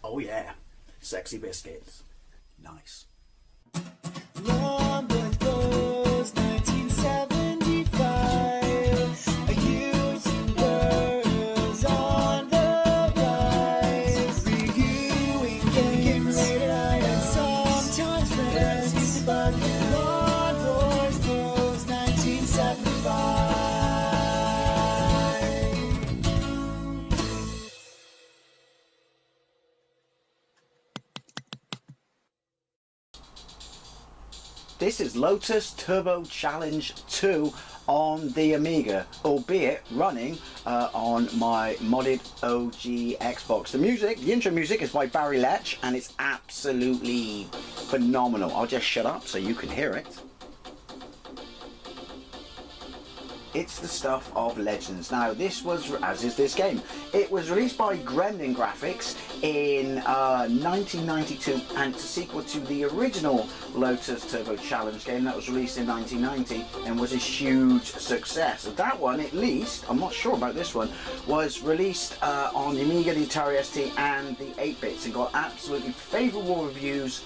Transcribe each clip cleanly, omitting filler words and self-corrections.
Oh yeah, sexy biscuits. Nice. Long goes 1975. A YouTuber's on the rise, reviewing games late at night and sometimes friends. But Long goes 1975. This is Lotus Turbo Challenge 2 on the Amiga, albeit running on my modded OG Xbox. The intro music is by Barry Letch, and it's absolutely phenomenal. I'll just shut up so you can hear it. It's the stuff of legends. Now, this was, as is this game, it was released by Gremlin Graphics in 1992, and it's a sequel to the original Lotus Turbo Challenge game that was released in 1990 and was a huge success. That one, at least, I'm not sure about this one, was released on the Amiga, the Atari ST and the 8-bits, and got absolutely favourable reviews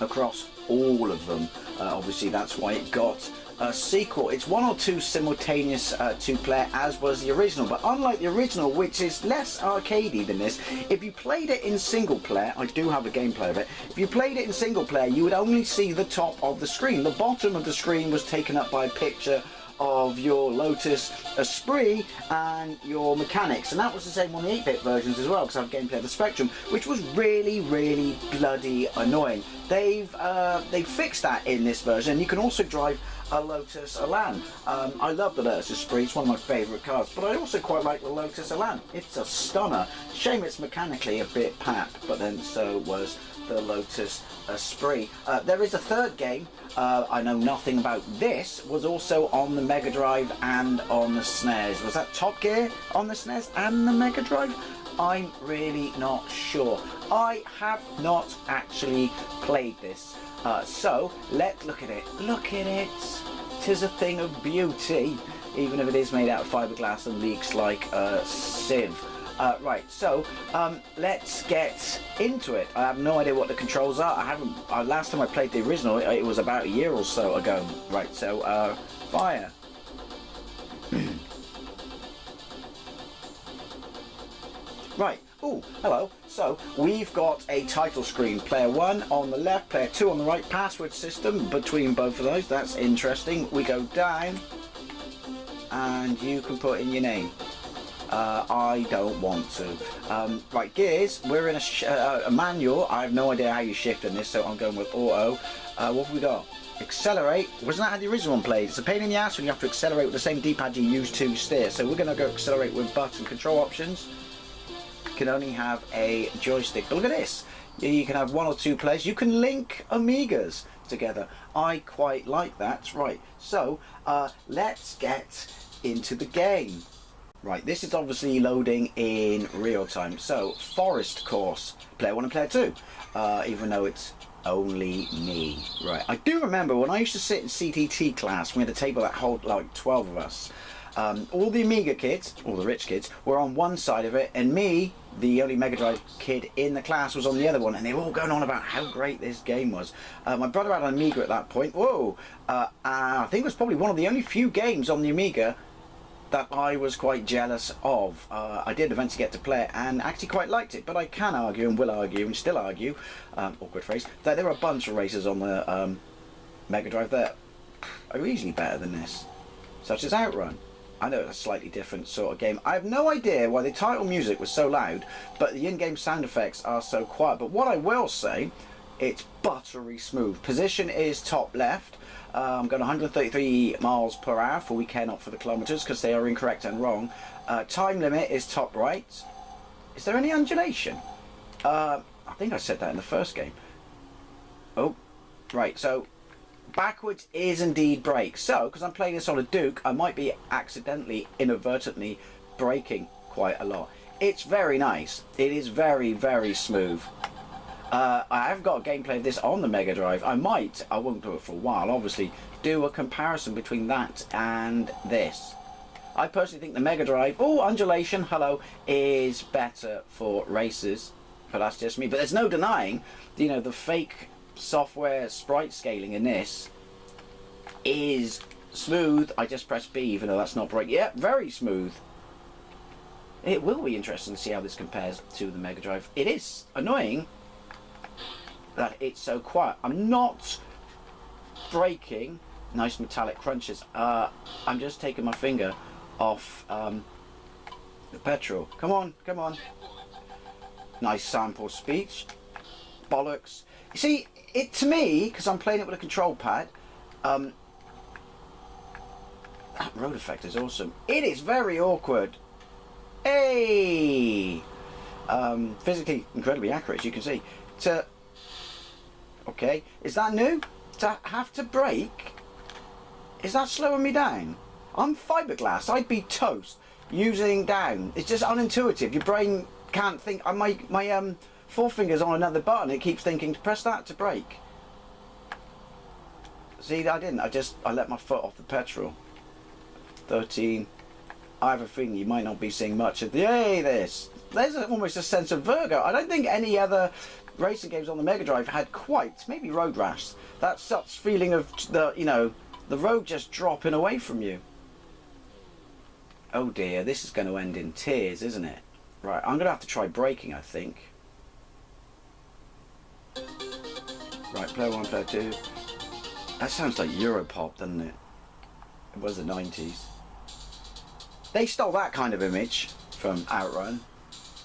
across all of them. Obviously, that's why it got a sequel. It's one or two simultaneous two-player, as was the original, but unlike the original, which is less arcadey than this, if you played it in single player, I do have a gameplay of it, if you played it in single player, you would only see the top of the screen. The bottom of the screen was taken up by a picture of your Lotus Esprit and your mechanics, and that was the same on the 8-bit versions as well, because I have gameplay of the Spectrum, which was really bloody annoying. They've fixed that in this version. You can also drive a Lotus Elan. I love the Lotus Esprit, it's one of my favourite cars, but I also quite like the Lotus Elan. It's a stunner. Shame it's mechanically a bit pap, but then so was the Lotus Esprit. There is a third game, I know nothing about this, was also on the Mega Drive and on the SNES. Was that Top Gear on the SNES and the Mega Drive? I'm really not sure. I have not actually played this. So let's look at it. Look at it. 'Tis a thing of beauty, even if it is made out of fiberglass and leaks like a sieve. Right, so let's get into it. I have no idea what the controls are. I haven't. Last time I played the original, it was about a year or so ago. Right, so fire. Right. Oh, hello. So we've got a title screen. Player 1 on the left, player 2 on the right. Password system between both of those. That's interesting. We go down, and you can put in your name. I don't want to. Right, gears. We're in a manual. I have no idea how you shift in this, so I'm going with auto. What have we got? Accelerate. Wasn't that how the original one played? It's a pain in the ass when you have to accelerate with the same D-pad you use to steer. So we're going to go accelerate with button control options. Can only have a joystick. But look at this. You can have one or two players. You can link Amigas together. I quite like that. Right. So let's get into the game. Right, this is obviously loading in real time. So, forest course, player 1 and player 2, even though it's only me. Right, I do remember when I used to sit in CTT class, we had a table that held like 12 of us. All the Amiga kids, all the rich kids, were on one side of it, and me, the only Mega Drive kid in the class, was on the other one, and they were all going on about how great this game was. My brother had an Amiga at that point. Whoa! I think it was probably one of the only few games on the Amiga that I was quite jealous of. I did eventually get to play it and actually quite liked it, but I can argue and will argue and still argue, awkward phrase, that there are a bunch of races on the Mega Drive that are easily better than this, such as Outrun. I know it's a slightly different sort of game. I have no idea why the title music was so loud, but the in-game sound effects are so quiet. But what I will say, it's buttery smooth. Position is top left. I'm going 133 miles per hour for weekend, not for the kilometers, because they are incorrect and wrong. Time limit is top right. Is there any undulation? I think I said that in the first game. Oh, right, so backwards is indeed brake. So, because I'm playing this on a Duke, I might be accidentally, inadvertently braking quite a lot. It's very nice. It is very smooth. I have got a gameplay of this on the Mega Drive. I won't do it for a while, obviously, do a comparison between that and this. I personally think the Mega Drive, oh, undulation, hello, is better for races. but that's just me. But there's no denying, you know, the fake software sprite scaling in this is smooth. I just pressed B, even though that's not bright. Yeah, very smooth. It will be interesting to see how this compares to the Mega Drive. It is annoying that it's so quiet. I'm not breaking. Nice metallic crunches. I'm just taking my finger off the petrol. Come on, come on. Nice sample speech. Bollocks. You see, it to me, because I'm playing it with a control pad, that road effect is awesome. It is very awkward. Hey! Physically incredibly accurate, as you can see. Okay, is that new? To have to brake? Is that slowing me down? I'm fiberglass. I'd be toast using down. It's just unintuitive. Your brain can't think. My forefinger's on another button. It keeps thinking to press that to brake. See, I didn't. I let my foot off the petrol. 13. I have a feeling you might not be seeing much of the. Hey, there's almost a sense of vertigo. I don't think any other racing games on the Mega Drive had quite, maybe Road Rash, that such feeling of the, you know, the road just dropping away from you. Oh dear, this is going to end in tears, isn't it? Right, I'm going to have to try braking, I think. Right, player 1, player 2. That sounds like Europop, doesn't it? It was the 90s. They stole that kind of image from Outrun.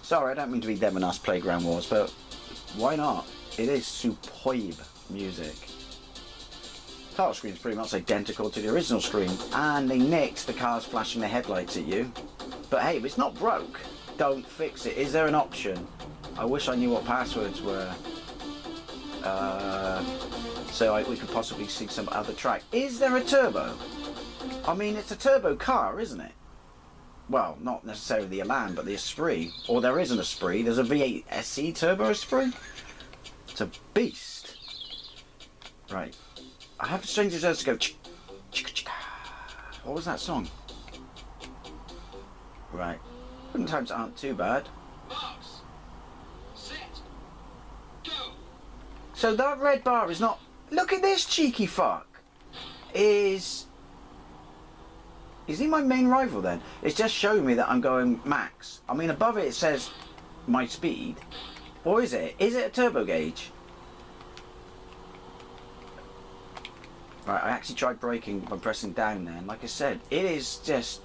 Sorry, I don't mean to be them and us Playground Wars, but why not? It is superb music. Title screen is pretty much identical to the original screen, and they nicked the cars flashing their headlights at you. But hey, if it's not broke, don't fix it. Is there an option? I wish I knew what passwords were. So we could possibly see some other track. Is there a turbo? I mean, it's a turbo car, isn't it? Well, not necessarily the Elan, but the Esprit. Or there isn't Esprit. There's a V8 SE Turbo Esprit. It's a beast. Right. I have a strange desire to go. What was that song? Right. Wooden times aren't too bad. Box. Set. Go. So that red bar is not. Look at this cheeky fuck. Is he my main rival then? It's just showing me that I'm going max. I mean, above it says my speed. Or is it? Is it a turbo gauge? Right, I actually tried braking by pressing down there. And like I said, it is just...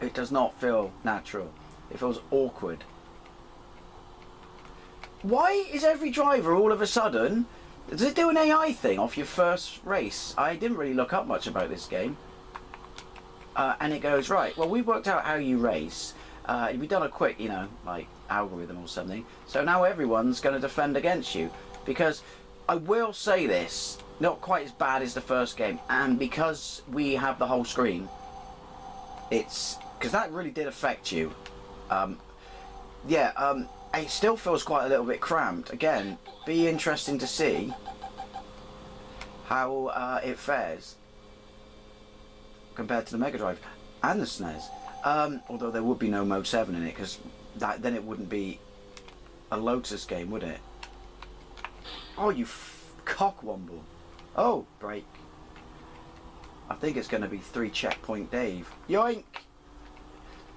It does not feel natural. It feels awkward. Why is every driver all of a sudden... Does it do an AI thing off your first race? I didn't really look up much about this game. And it goes, right, well, we worked out how you race. We've done a quick, you know, like, algorithm or something. So now everyone's going to defend against you. Because I will say this, not quite as bad as the first game. And because we have the whole screen, it's... Because that really did affect you. It still feels quite a little bit cramped. Again, be interesting to see how it fares compared to the Mega Drive and the SNES. Although there would be no Mode 7 in it, because then it wouldn't be a Lotus game, would it? Oh, you cockwomble. Oh, break. I think it's going to be 3 checkpoint Dave. Yoink!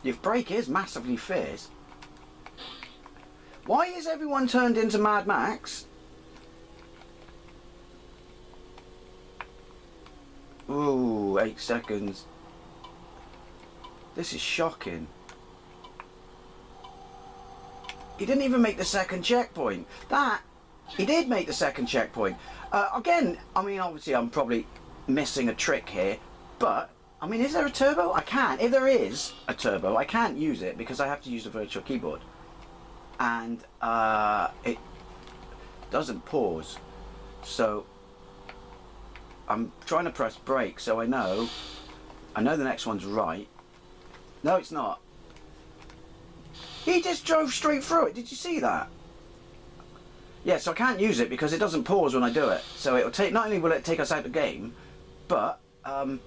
Your brake is massively fierce. Why is everyone turned into Mad Max? Ooh, 8 seconds. This is shocking. He didn't even make the second checkpoint. He did make the second checkpoint. Again, I mean, obviously I'm probably missing a trick here, but, I mean, is there a turbo? I can't. If there is a turbo, I can't use it because I have to use the virtual keyboard. And it doesn't pause. So I'm trying to press brake so I know the next one's right. No, it's not. He just drove straight through it. Did you see that? Yeah, so I can't use it because it doesn't pause when I do it. So it'll take, not only will it take us out of the game, but I'll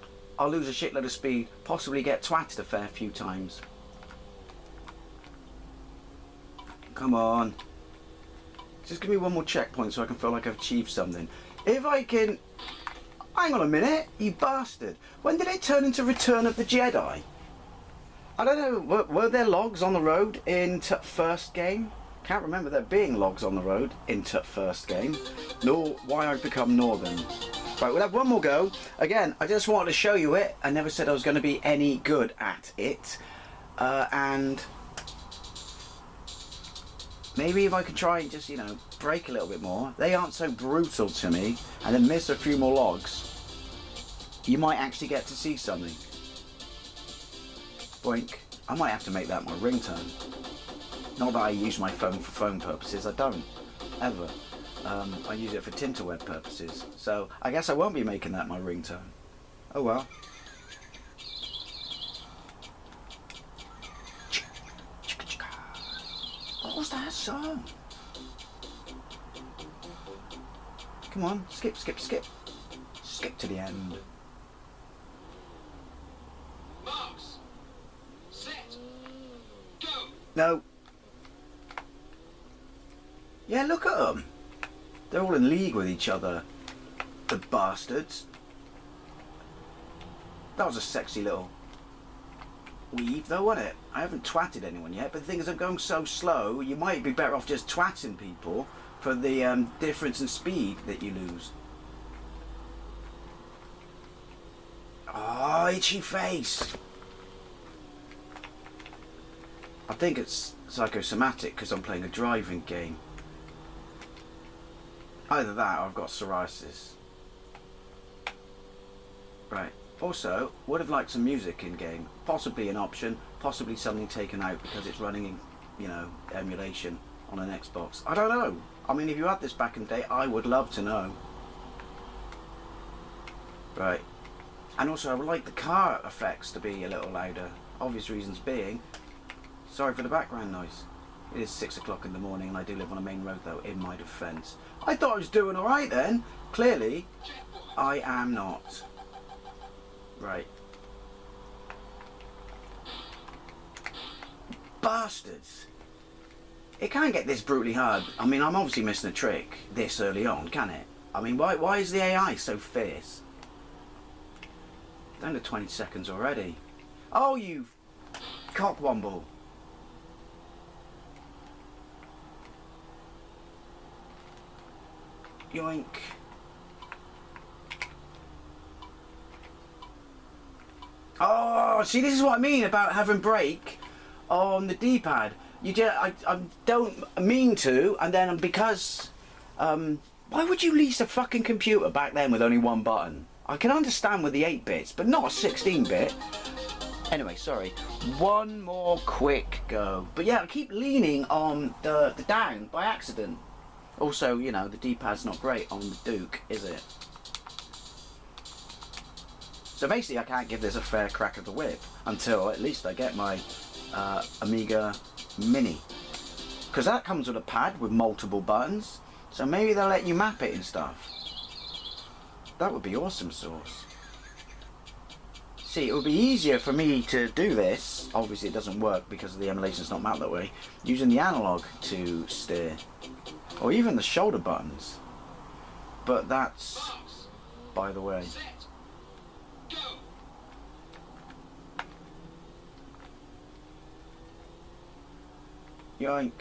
lose a shitload of speed, possibly get twatted a fair few times. Come on. Just give me one more checkpoint so I can feel like I've achieved something. If I can... Hang on a minute, you bastard. When did it turn into Return of the Jedi? I don't know, were there logs on the road in first game? Can't remember there being logs on the road in first game. Nor why I've become Northern. Right, we'll have one more go. Again, I just wanted to show you it. I never said I was going to be any good at it. And maybe if I could try and just, you know, brake a little bit more. They aren't so brutal to me. And then miss a few more logs. You might actually get to see something. Boink. I might have to make that my ringtone. Not that I use my phone for phone purposes. I don't. Ever. I use it for Tinterweb purposes. So I guess I won't be making that my ringtone. Oh well. What was that song? Come on, skip, skip, skip. Skip to the end. Marks. Set. Go. No. Yeah, look at them. They're all in league with each other. The bastards. That was a sexy little weave though, wasn't it? I haven't twatted anyone yet, but the thing is I'm going so slow, you might be better off just twatting people for the difference in speed that you lose. Oh, itchy face. I think it's psychosomatic because I'm playing a driving game. Either that or I've got psoriasis. Right. Also, would have liked some music in game. Possibly an option, possibly something taken out because it's running in, you know, emulation on an Xbox. I don't know. I mean, if you had this back in the day, I would love to know. Right. And also, I would like the car effects to be a little louder. Obvious reasons being, sorry for the background noise. It is 6 o'clock in the morning and I do live on a main road though, in my defence. I thought I was doing alright then. Clearly, I am not. Right. Bastards. It can't get this brutally hard. I mean, I'm obviously missing a trick this early on, can it? I mean, why is the AI so fierce? Down to 20 seconds already. Oh, you cockwomble. Yoink. Oh, see, this is what I mean about having brake on the D-pad. You just, I don't mean to, and then because, why would you lease a fucking computer back then with only one button? I can understand with the 8-bits, but not a 16-bit. Anyway, sorry. One more quick go. But yeah, I keep leaning on the down by accident. Also, you know, the D-pad's not great on the Duke, is it? So basically I can't give this a fair crack of the whip until at least I get my Amiga Mini. Because that comes with a pad with multiple buttons, so maybe they'll let you map it and stuff. That would be awesome sauce. See, it would be easier for me to do this, obviously it doesn't work because the emulation's not mapped that way, using the analog to steer. Or even the shoulder buttons. But that's by the way. Yoink.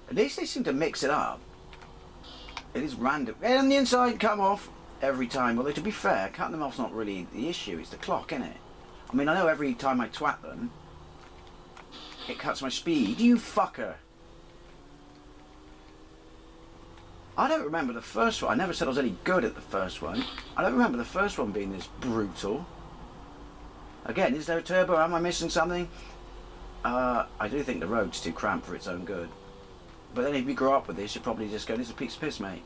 At least they seem to mix it up. It is random. And on the inside, come off every time. Although to be fair, cutting them off's not really the issue. It's the clock, isn't it? I mean, I know every time I twat them, it cuts my speed. You fucker. I don't remember the first one. I never said I was any good at the first one. I don't remember the first one being this brutal. Again, is there a turbo? Am I missing something? I do think the road's too cramped for its own good. But then if you grow up with this, you're probably just going, this is a piece of piss, mate.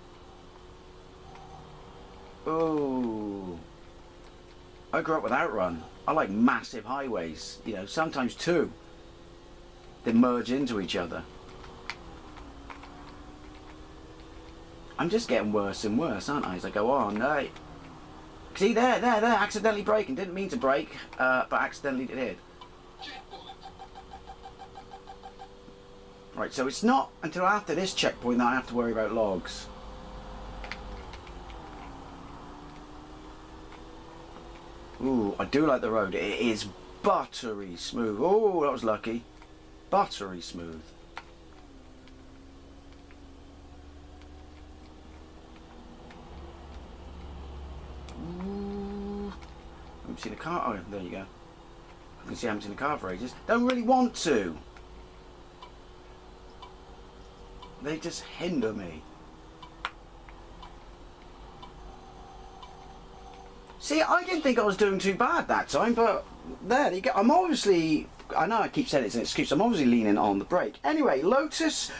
Ooh. I grew up with Outrun. I like massive highways, you know, sometimes two. They merge into each other. I'm just getting worse and worse, aren't I, as I go on. Right. See, there, accidentally braking. Didn't mean to brake, but accidentally did. Right, so it's not until after this checkpoint that I have to worry about logs. Ooh, I do like the road. It is buttery smooth. Oh, that was lucky. Buttery smooth. Ooh. I haven't seen a car. Oh, there you go. I can see I haven't seen a car for ages. Don't really want to. They just hinder me. See, I didn't think I was doing too bad that time, but there you go. I'm obviously, I know I keep saying it's an excuse, I'm obviously leaning on the brake. Anyway, Lotus,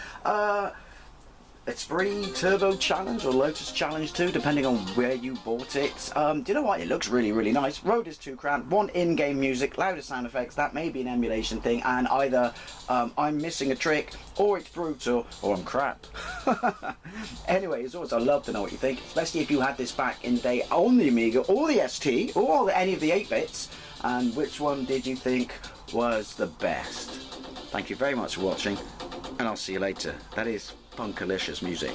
Esprit Turbo Challenge, or Lotus Challenge 2, depending on where you bought it. Do you know what? It looks really, really nice. Road is 2 grand, 1 in-game music, louder sound effects. That may be an emulation thing, and either I'm missing a trick, or it's brutal, or I'm crap. Anyway, as always, I'd love to know what you think, especially if you had this back in the day on the Amiga, or the ST, or any of the 8-bits, and which one did you think was the best? Thank you very much for watching, and I'll see you later. That is Punkalicious music.